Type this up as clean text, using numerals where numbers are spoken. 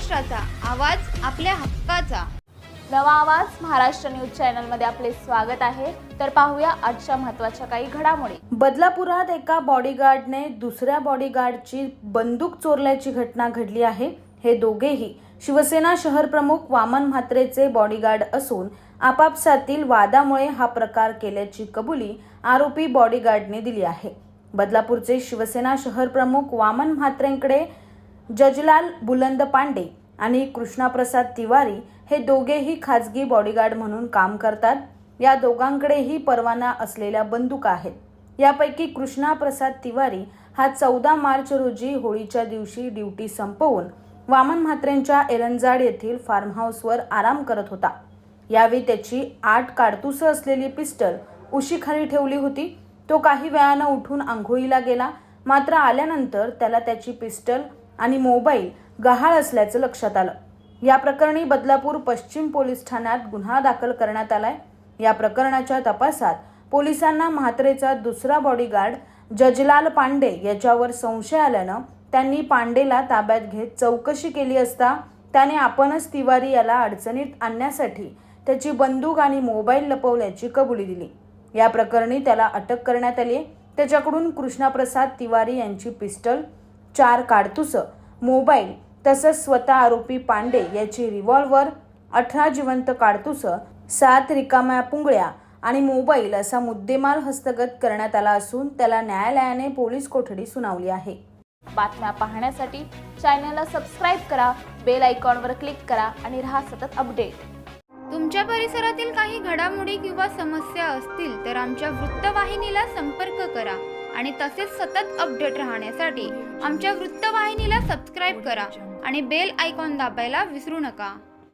महाराष्ट्राचा आवाज आपल्या हक्काचा। नवा आवाज महाराष्ट्र न्यूज चॅनल मध्ये आपले स्वागत आहे। तर पाहूया आजच्या महत्त्वाच्या काही घडामोडी। बदलापुरात एका बॉडीगार्डने दुसऱ्या बॉडीगार्डची बंदूक चोरल्याची घटना घडली आहे। हे दोघेही शिवसेना शहर प्रमुख वामन म्हात्रेचे बॉडीगार्ड असून आपापसातील वादामुळे हा प्रकार केल्याची कबुली आरोपी बॉडीगार्डने दिली आहे। बदलापूरचे शिवसेना शहर प्रमुख वामन म्हात्रेंकडे जजलाल बुलंद पांडे आणि कृष्णाप्रसाद तिवारी हे दोघेही खाजगी बॉडीगार्ड म्हणून काम करतात। या दोघांकडेही परवाना असलेल्या बंदुका आहेत। यापैकी कृष्णाप्रसाद तिवारी हा 14 मार्च रोजी होळीच्या दिवशी ड्युटी संपवून वामन म्हात्रेंच्या एरंजाड येथील फार्म हाऊसवर आराम करत होता। यावेळी त्याची 8 काडतुसं असलेली पिस्टल उशीखाली ठेवली होती। तो काही वेळानं उठून आंघोळीला गेला, मात्र आल्यानंतर त्याला त्याची पिस्टल आणि मोबाईल गहाळ असल्याचं लक्षात आलं। या प्रकरणी बदलापूर पश्चिम पोलीस ठाण्यात गुन्हा दाखल करण्यात आलाय। या प्रकरणाच्या तपासात पोलिसांना म्हात्रेचा दुसरा बॉडीगार्ड जजलाल पांडे याच्यावर संशय आल्यानं त्यांनी पांडेला ताब्यात घेत चौकशी केली असता त्याने आपणच तिवारी याला अडचणीत आणण्यासाठी त्याची बंदूक आणि मोबाईल लपवल्याची कबुली दिली। या प्रकरणी त्याला अटक करण्यात आली। त्याच्याकडून कृष्णाप्रसाद तिवारी यांची पिस्टल, 4 काडतुसं, मोबाईल तसंच स्वतः आरोपी पांडे याची रिव्हॉल्वर, 18 जिवंत काडतुसं, 7 रिकाम्या पुंगळ्या आणि मोबाईल असा मुद्देमाल हस्तगत करण्यात आला असून त्याला न्यायालयाने पोलीस कोठडी सुनावली आहे। बातम्या पाहण्यासाठी चॅनलला सबस्क्राइब करा, बेल आयकॉनवर क्लिक करा आणि रहा सतत अपडेट। तुमच्या परिसरातील काही घडामोडी किंवा समस्या असतील तर आमच्या वृत्तवाहिनीला संपर्क करा आणि तसेच सतत अपडेट राहण्यासाठी आमच्या वृत्तवाहिनीला सबस्क्राइब करा आणि बेल आयकॉन दाबायला विसरू नका।